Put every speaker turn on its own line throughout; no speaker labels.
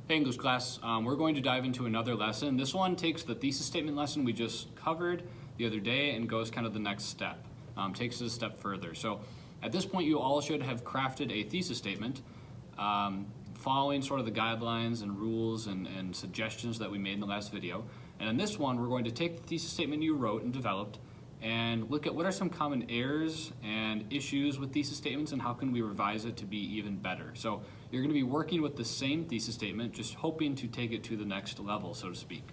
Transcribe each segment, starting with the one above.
Hey English class, we're going to dive into another lesson. This one takes the thesis statement lesson we just covered the other day and goes kind of the next step, takes it a step further. So at this point you all should have crafted a thesis statement following sort of the guidelines and rules and suggestions that we made in the last video. And in this one we're going to take the thesis statement you wrote and developed and look at what are some common errors and issues with thesis statements and how can we revise it to be even better. So you're going to be working with the same thesis statement, just hoping to take it to the next level, so to speak.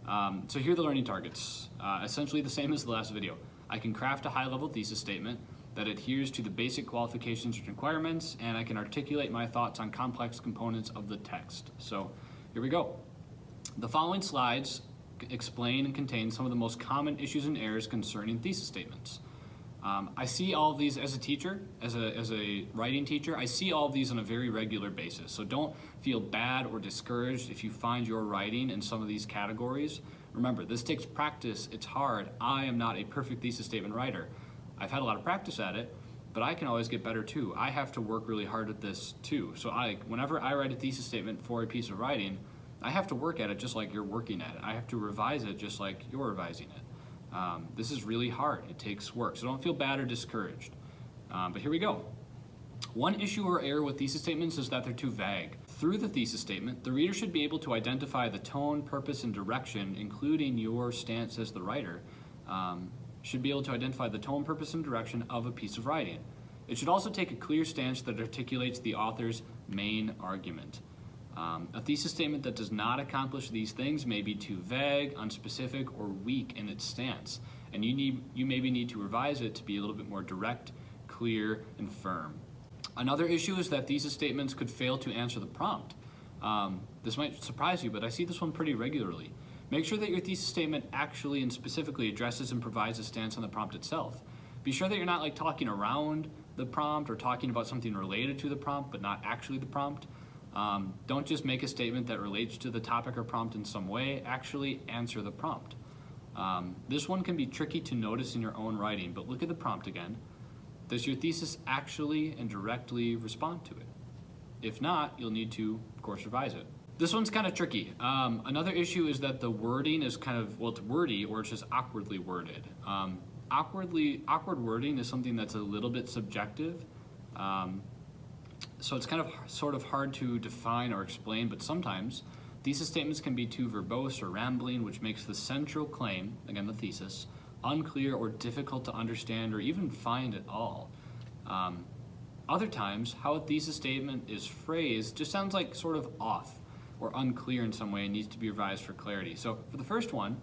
So here are the learning targets, essentially the same as the last video. I can craft a high-level thesis statement that adheres to the basic qualifications and requirements, and I can articulate my thoughts on complex components of the text. So here we go. The following slides explain and contain some of the most common issues and errors concerning thesis statements. I see all of these as a teacher, as a writing teacher, I see all of these on a very regular basis. So don't feel bad or discouraged if you find your writing in some of these categories. Remember, this takes practice, it's hard. I am not a perfect thesis statement writer. I've had a lot of practice at it, but I can always get better too. I have to work really hard at this too. So whenever I write a thesis statement for a piece of writing, I have to work at it just like you're working at it. I have to revise it just like you're revising it. This is really hard. It takes work, so don't feel bad or discouraged. But here we go. One issue or error with thesis statements is that they're too vague. Through the thesis statement, the reader should be able to identify the tone, purpose, and direction, including your stance as the writer, should be able to identify the tone, purpose, and direction of a piece of writing. It should also take a clear stance that articulates the author's main argument. A thesis statement that does not accomplish these things may be too vague, unspecific, or weak in its stance, and you maybe need to revise it to be a little bit more direct, clear, and firm. Another issue is that thesis statements could fail to answer the prompt. This might surprise you, but I see this one pretty regularly. Make sure that your thesis statement actually and specifically addresses and provides a stance on the prompt itself. Be sure that you're not talking around the prompt or talking about something related to the prompt, but not actually the prompt. Don't just make a statement that relates to the topic or prompt in some way, actually answer the prompt. This one can be tricky to notice in your own writing, but look at the prompt again. Does your thesis actually and directly respond to it? If not, you'll need to, of course, revise it. This one's kind of tricky. Another issue is that the wording is kind of, well, it's wordy or it's just awkwardly worded. Awkward wording is something that's a little bit subjective. So it's kind of sort of hard to define or explain, but sometimes thesis statements can be too verbose or rambling, which makes the central claim, again the thesis, unclear or difficult to understand or even find at all. Other times, how a thesis statement is phrased just sounds like sort of off or unclear in some way and needs to be revised for clarity. So for the first one,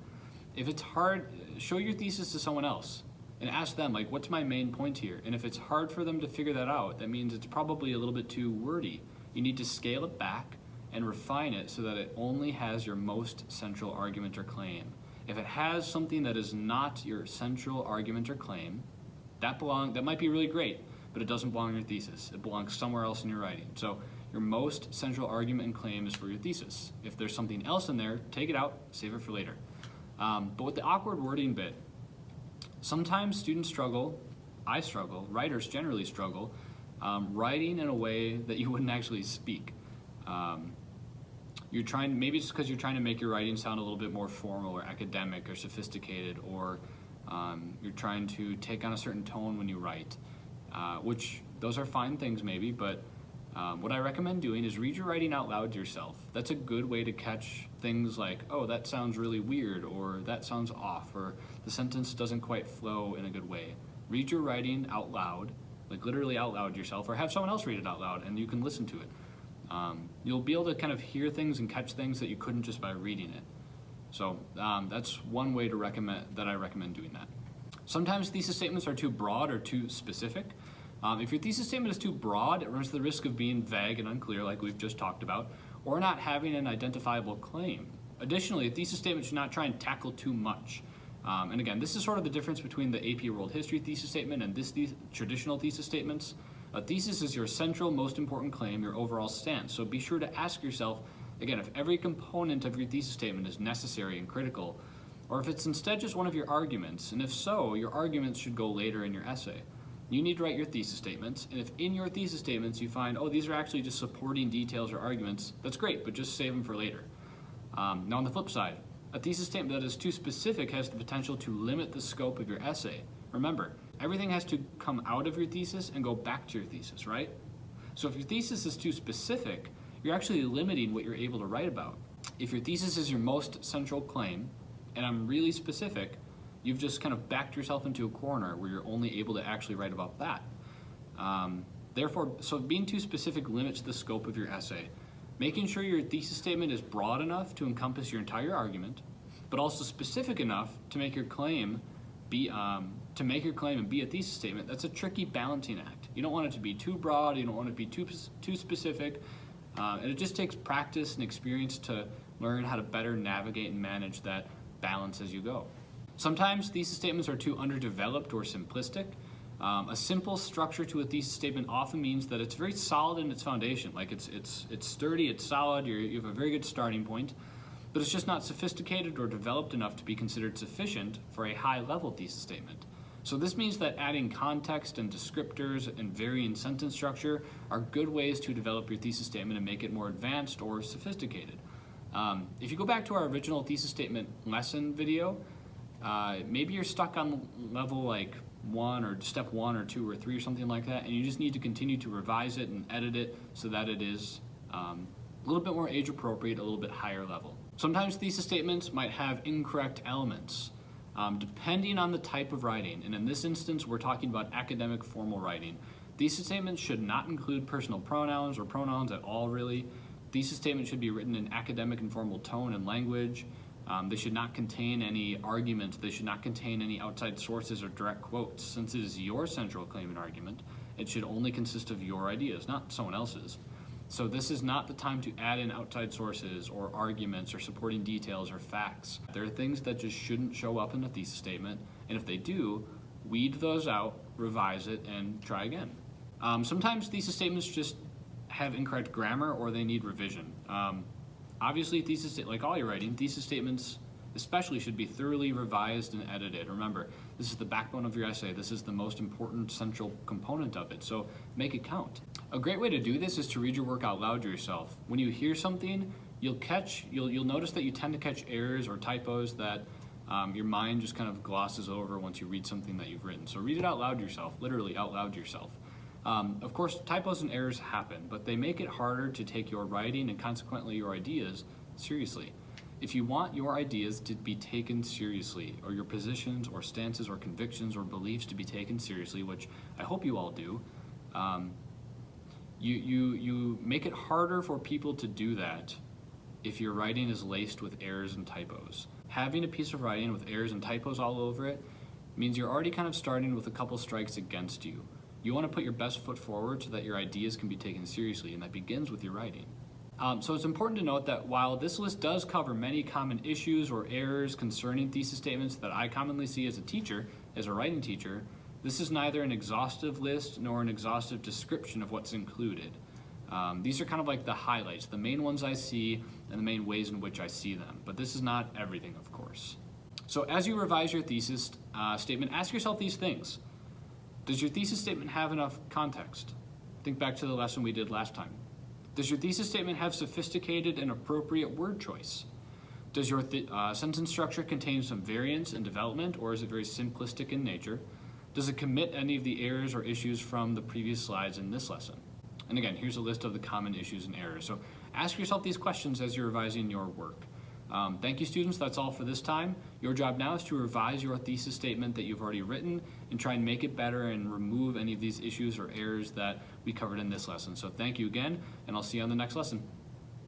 if it's hard, show your thesis to someone else and ask them, what's my main point here? And if it's hard for them to figure that out, that means it's probably a little bit too wordy. You need to scale it back and refine it so that it only has your most central argument or claim. If it has something that is not your central argument or claim, that might be really great, but it doesn't belong in your thesis. It belongs somewhere else in your writing. So your most central argument and claim is for your thesis. If there's something else in there, take it out, save it for later. But with the awkward wording bit, sometimes students struggle, I struggle, writers generally struggle, writing in a way that you wouldn't actually speak. Maybe it's because you're trying to make your writing sound a little bit more formal or academic or sophisticated, or you're trying to take on a certain tone when you write, which those are fine things maybe, but what I recommend doing is read your writing out loud to yourself. That's a good way to catch things like, oh, that sounds really weird, or that sounds off, or the sentence doesn't quite flow in a good way. Read your writing out loud, literally out loud to yourself, or have someone else read it out loud and you can listen to it. You'll be able to kind of hear things and catch things that you couldn't just by reading it. So that's one way that I recommend doing that. Sometimes thesis statements are too broad or too specific. If your thesis statement is too broad, it runs the risk of being vague and unclear, like we've just talked about, or not having an identifiable claim. Additionally, a thesis statement should not try and tackle too much. And again, this is sort of the difference between the AP World History thesis statement and this traditional thesis statements. A thesis is your central, most important claim, your overall stance. So be sure to ask yourself, again, if every component of your thesis statement is necessary and critical, or if it's instead just one of your arguments, and if so, your arguments should go later in your essay. you need to write your thesis statements, and if in your thesis statements you find, oh, these are actually just supporting details or arguments, that's great, but just save them for later. Now on the flip side, a thesis statement that is too specific has the potential to limit the scope of your essay. Remember, everything has to come out of your thesis and go back to your thesis, right? So if your thesis is too specific, you're actually limiting what you're able to write about. If your thesis is your most central claim, and I'm really specific, you've just kind of backed yourself into a corner where you're only able to actually write about that. Therefore, so being too specific limits the scope of your essay. Making sure your thesis statement is broad enough to encompass your entire argument, but also specific enough to make your claim be and be a thesis statement. That's a tricky balancing act. You don't want it to be too broad. You don't want it to be too specific, and it just takes practice and experience to learn how to better navigate and manage that balance as you go. Sometimes thesis statements are too underdeveloped or simplistic. A simple structure to a thesis statement often means that it's very solid in its foundation. Like it's sturdy, it's solid, you have a very good starting point, but it's just not sophisticated or developed enough to be considered sufficient for a high-level thesis statement. So this means that adding context and descriptors and varying sentence structure are good ways to develop your thesis statement and make it more advanced or sophisticated. If you go back to our original thesis statement lesson video, maybe you're stuck on level like 1 or step 1 or 2 or 3 or something like that, and you just need to continue to revise it and edit it so that it is a little bit more age appropriate, a little bit higher level. Sometimes thesis statements might have incorrect elements depending on the type of writing, and in this instance we're talking about academic formal writing. Thesis statements should not include personal pronouns or pronouns at all, really. Thesis statements should be written in academic and formal tone and language. They should not contain any arguments. They should not contain any outside sources or direct quotes. Since it is your central claim and argument, it should only consist of your ideas, not someone else's. So this is not the time to add in outside sources or arguments or supporting details or facts. There are things that just shouldn't show up in a thesis statement, and if they do, weed those out, revise it, and try again. Sometimes thesis statements just have incorrect grammar or they need revision. Obviously, like all your writing, thesis statements especially should be thoroughly revised and edited. Remember, this is the backbone of your essay. This is the most important central component of it, so make it count. A great way to do this is to read your work out loud to yourself. When you hear something, you'll notice that you tend to catch errors or typos that your mind just kind of glosses over once you read something that you've written. So read it out loud to yourself, literally out loud to yourself. Of course, typos and errors happen, but they make it harder to take your writing and consequently your ideas seriously. If you want your ideas to be taken seriously, or your positions or stances or convictions or beliefs to be taken seriously, which I hope you all do, you make it harder for people to do that if your writing is laced with errors and typos. Having a piece of writing with errors and typos all over it means you're already kind of starting with a couple strikes against you. You want to put your best foot forward so that your ideas can be taken seriously, and that begins with your writing. So it's important to note that while this list does cover many common issues or errors concerning thesis statements that I commonly see as a teacher, as a writing teacher, this is neither an exhaustive list nor an exhaustive description of what's included. These are kind of like the highlights, the main ones I see and the main ways in which I see them, but this is not everything, of course. So as you revise your thesis statement, ask yourself these things. Does your thesis statement have enough context? Think back to the lesson we did last time. Does your thesis statement have sophisticated and appropriate word choice? Does your sentence structure contain some variance and development, or is it very simplistic in nature? Does it commit any of the errors or issues from the previous slides in this lesson? And again, here's a list of the common issues and errors. So ask yourself these questions as you're revising your work. Thank you, students. That's all for this time. Your job now is to revise your thesis statement that you've already written and try and make it better and remove any of these issues or errors that we covered in this lesson. So thank you again, and I'll see you on the next lesson.